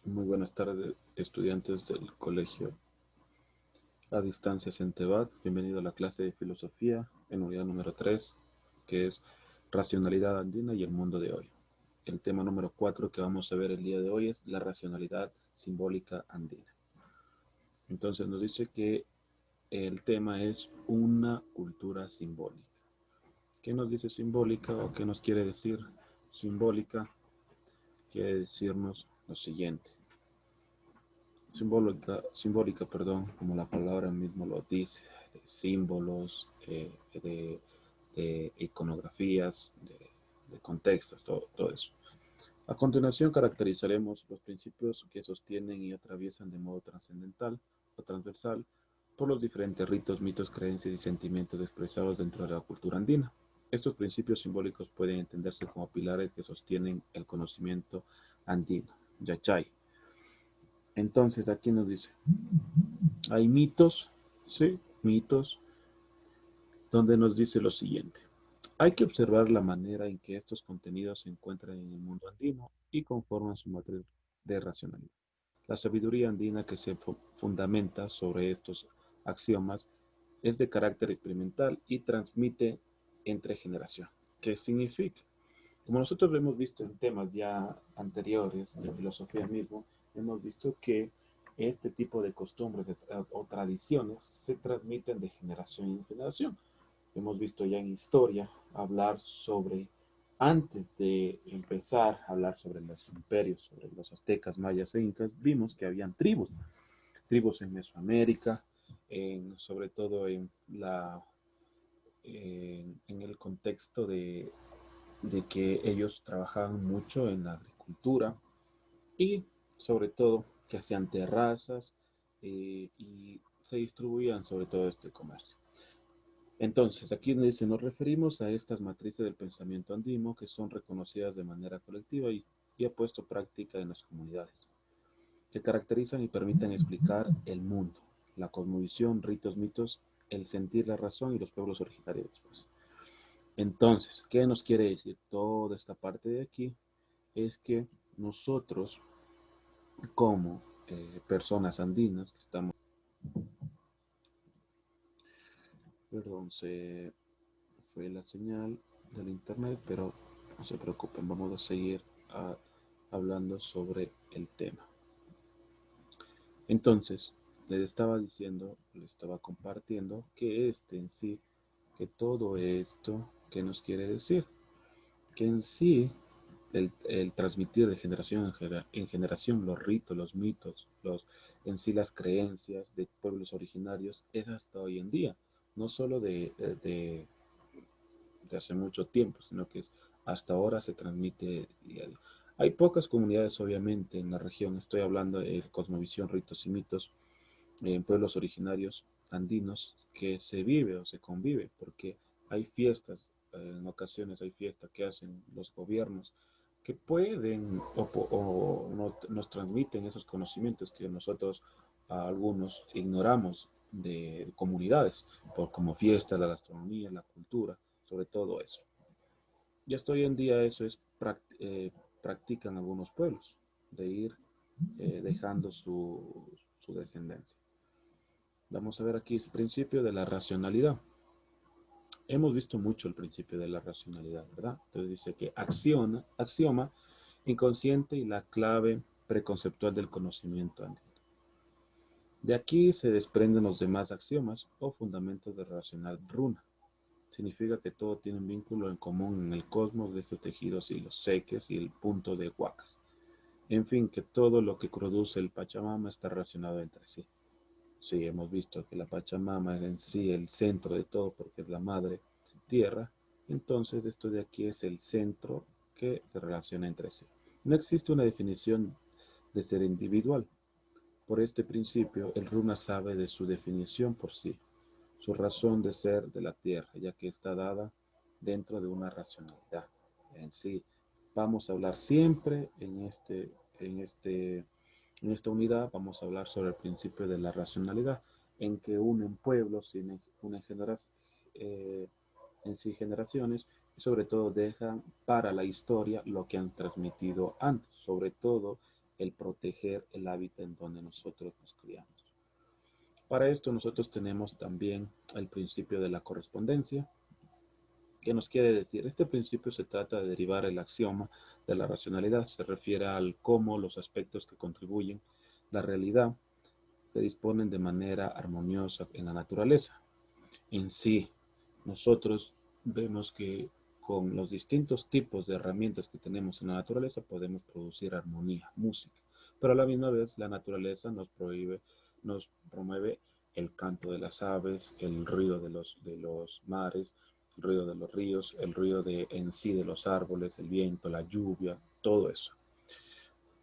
Muy buenas tardes, estudiantes del colegio a distancia Centevad. Bienvenido a la clase de filosofía en unidad número 3, que es racionalidad andina y el mundo de hoy. El tema número 4 que vamos a ver el día de hoy es la racionalidad simbólica andina. Entonces nos dice que el tema es una cultura simbólica. ¿Qué nos dice simbólica o qué nos quiere decir simbólica? Quiere decirnos lo siguiente. Simbólica, perdón, como la palabra mismo lo dice, de símbolos, de iconografías, de contextos, todo eso. A continuación caracterizaremos los principios que sostienen y atraviesan de modo trascendental o transversal por los diferentes ritos, mitos, creencias y sentimientos expresados dentro de la cultura andina. Estos principios simbólicos pueden entenderse como pilares que sostienen el conocimiento andino, Yachay. Entonces, aquí nos dice, hay mitos, sí, mitos, donde nos dice lo siguiente. Hay que observar la manera en que estos contenidos se encuentran en el mundo andino y conforman su matriz de racionalidad. La sabiduría andina que se fundamenta sobre estos axiomas es de carácter experimental y transmite entre generaciones. ¿Qué significa? Como nosotros lo hemos visto en temas ya anteriores de filosofía mismo, hemos visto que este tipo de costumbres o tradiciones se transmiten de generación en generación. Hemos visto ya en historia hablar sobre, antes de empezar a hablar sobre los imperios, sobre los aztecas, mayas e incas, vimos que habían tribus en Mesoamérica, sobre todo en el contexto de que ellos trabajaban mucho en la agricultura y sobre todo que hacían terrazas y se distribuían sobre todo este comercio. Entonces, aquí dice, nos referimos a estas matrices del pensamiento andino que son reconocidas de manera colectiva y ha puesto práctica en las comunidades, que caracterizan y permiten explicar el mundo, la cosmovisión, ritos, mitos, el sentir, la razón y los pueblos originarios después. Entonces, ¿qué nos quiere decir toda esta parte de aquí? Es que nosotros, como personas andinas, que estamos, perdón, se fue la señal del internet, pero no se preocupen, vamos a seguir hablando sobre el tema. Entonces, les estaba diciendo, les estaba compartiendo que en sí, que todo esto, ¿qué nos quiere decir? Que en sí el transmitir de generación en generación los ritos, los mitos, en sí las creencias de pueblos originarios es hasta hoy en día, no solo de hace mucho tiempo, sino que hasta ahora se transmite día a día. Hay pocas comunidades, obviamente, en la región, estoy hablando de cosmovisión, ritos y mitos, en pueblos originarios andinos, que se vive o se convive, porque hay fiestas, en ocasiones hay fiestas que hacen los gobiernos que pueden nos transmiten esos conocimientos que nosotros algunos ignoramos de comunidades, como fiesta, la gastronomía, la cultura, sobre todo eso. Y hasta hoy en día eso practican algunos pueblos, de ir dejando su descendencia. Vamos a ver aquí el principio de la racionalidad. Hemos visto mucho el principio de la racionalidad, ¿verdad? Entonces dice que axioma inconsciente y la clave preconceptual del conocimiento andino. De aquí se desprenden los demás axiomas o fundamentos de racional runa. Significa que todo tiene un vínculo en común en el cosmos de estos tejidos y los seques y el punto de huacas. En fin, que todo lo que produce el Pachamama está relacionado entre sí. Sí, hemos visto que la Pachamama es en sí el centro de todo porque es la madre tierra. Entonces, esto de aquí es el centro que se relaciona entre sí. No existe una definición de ser individual. Por este principio, el runa sabe de su definición por sí, su razón de ser de la tierra, ya que está dada dentro de una racionalidad en sí. Vamos a hablar siempre en este en esta unidad vamos a hablar sobre el principio de la racionalidad, en que unen pueblos, unen eh, en sí generaciones y sobre todo dejan para la historia lo que han transmitido antes, sobre todo el proteger el hábitat en donde nosotros nos criamos. Para esto nosotros tenemos también el principio de la correspondencia. ¿Qué nos quiere decir? Este principio se trata de derivar el axioma de la racionalidad. Se refiere al cómo los aspectos que contribuyen la realidad se disponen de manera armoniosa en la naturaleza. En sí, nosotros vemos que con los distintos tipos de herramientas que tenemos en la naturaleza podemos producir armonía, música, pero a la misma vez la naturaleza nos promueve el canto de las aves, el ruido de los mares, el ruido de los ríos, el ruido en sí de los árboles, el viento, la lluvia, todo eso.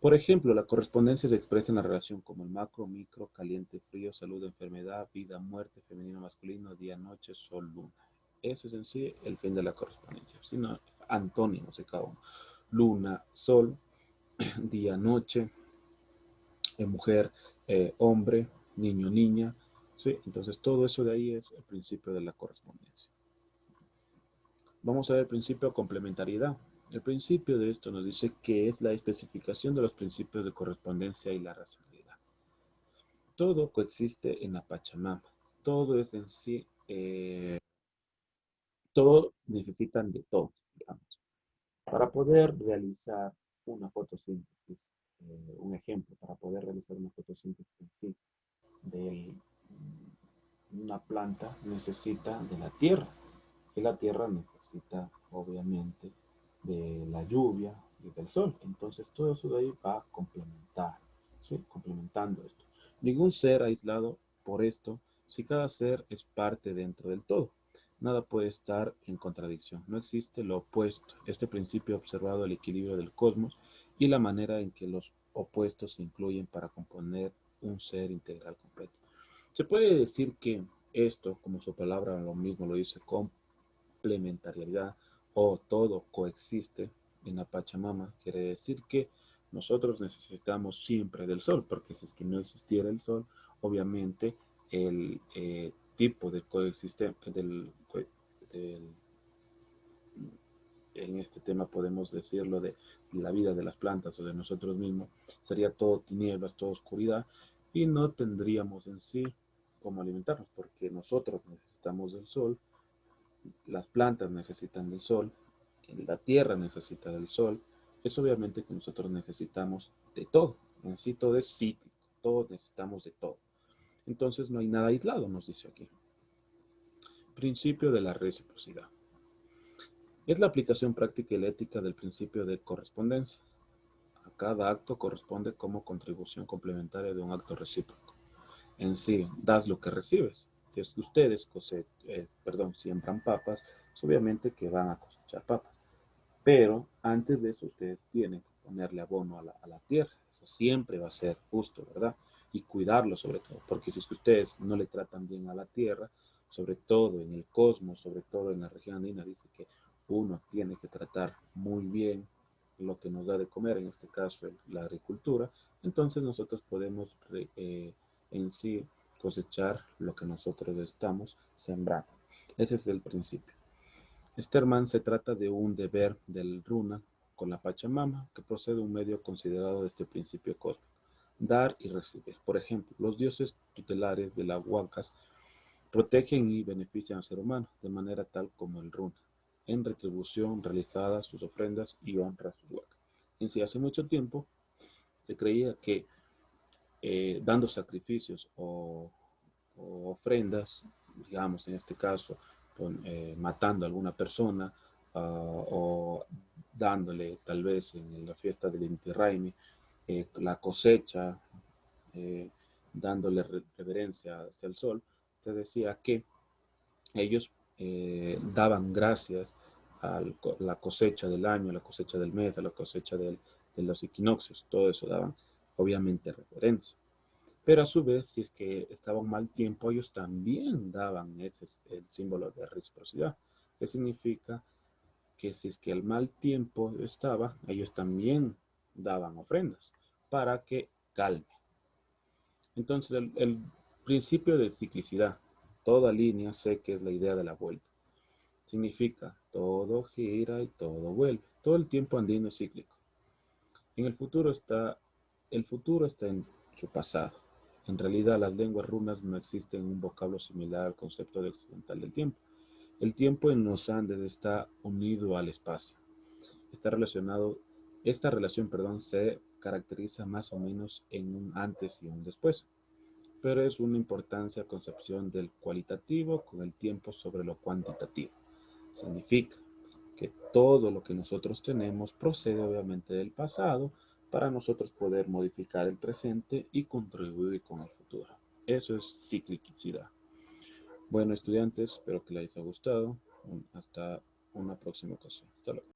Por ejemplo, la correspondencia se expresa en la relación como el macro, micro, caliente, frío, salud, enfermedad, vida, muerte, femenino, masculino, día, noche, sol, luna. Ese es en sí el fin de la correspondencia, sino antónimos de cada uno. Luna, sol, día, noche, mujer, hombre, niño, niña. ¿Sí? Entonces todo eso de ahí es el principio de la correspondencia. Vamos a ver el principio de complementariedad. El principio de esto nos dice que es la especificación de los principios de correspondencia y la racionalidad. Todo coexiste en la Pachamama. Todo es en sí, todo necesitan de todo, digamos. Para poder realizar una fotosíntesis, un ejemplo, para poder realizar una fotosíntesis en sí de una planta necesita de la tierra. Y la tierra necesita, obviamente, de la lluvia y del sol. Entonces, todo eso de ahí va a complementar, ¿sí? Complementando esto. Ningún ser aislado por esto, si cada ser es parte dentro del todo. Nada puede estar en contradicción. No existe lo opuesto. Este principio ha observado el equilibrio del cosmos y la manera en que los opuestos se incluyen para componer un ser integral completo. Se puede decir que esto, como su palabra lo mismo lo dice, complementariedad o todo coexiste en la Pachamama, quiere decir que nosotros necesitamos siempre del sol, porque si es que no existiera el sol, obviamente el tipo de coexistencia en este tema podemos decirlo de la vida de las plantas o de nosotros mismos, sería todo tinieblas, todo oscuridad y no tendríamos en sí cómo alimentarnos, porque nosotros necesitamos del sol, las plantas necesitan del sol, la tierra necesita del sol, es obviamente que nosotros necesitamos de todo, en sí todo es cíclico, todos necesitamos de todo. Entonces no hay nada aislado, nos dice aquí. Principio de la reciprocidad. Es la aplicación práctica y ética del principio de correspondencia. A cada acto corresponde como contribución complementaria de un acto recíproco. En sí, das lo que recibes. Si es que ustedes siembran papas, es obviamente que van a cosechar papas. Pero antes de eso ustedes tienen que ponerle abono a la tierra. Eso siempre va a ser justo, ¿verdad? Y cuidarlo sobre todo, porque si es que ustedes no le tratan bien a la tierra, sobre todo en el cosmos, sobre todo en la región andina, dice que uno tiene que tratar muy bien lo que nos da de comer, en este caso la agricultura, entonces nosotros podemos en sí cosechar lo que nosotros estamos sembrando. Ese es el principio. Sterman se trata de un deber del Runa con la Pachamama que procede de un medio considerado de este principio cósmico, dar y recibir. Por ejemplo, los dioses tutelares de las Huacas protegen y benefician al ser humano de manera tal como el Runa, en retribución realizadas sus ofrendas y honra a sus Huacas. En sí, hace mucho tiempo se creía que dando sacrificios o ofrendas, digamos en este caso, matando a alguna persona o dándole tal vez en la fiesta del Inti Raymi la cosecha, eh, dándole reverencia hacia el sol, se decía que ellos daban gracias a la cosecha del año, a la cosecha del mes, a la cosecha de los equinoccios, todo eso daban obviamente reverencia. Pero a su vez, si es que estaba un mal tiempo, ellos también daban ese el símbolo de reciprocidad, que significa que si es que el mal tiempo estaba, ellos también daban ofrendas para que calme. Entonces, el principio de ciclicidad, toda línea sé que es la idea de la vuelta. Significa todo gira y todo vuelve. Todo el tiempo andino es cíclico. En el futuro está El futuro está en su pasado. En realidad, las lenguas runas no existen un vocablo similar al concepto de occidental del tiempo. El tiempo en los Andes está unido al espacio. Está relacionado, esta relación, perdón, se caracteriza más o menos en un antes y un después, pero es una importancia concepción del cualitativo con el tiempo sobre lo cuantitativo. Significa que todo lo que nosotros tenemos procede obviamente del pasado para nosotros poder modificar el presente y contribuir con el futuro. Eso es ciclicidad. Bueno, estudiantes, espero que les haya gustado. Hasta una próxima ocasión. Hasta luego.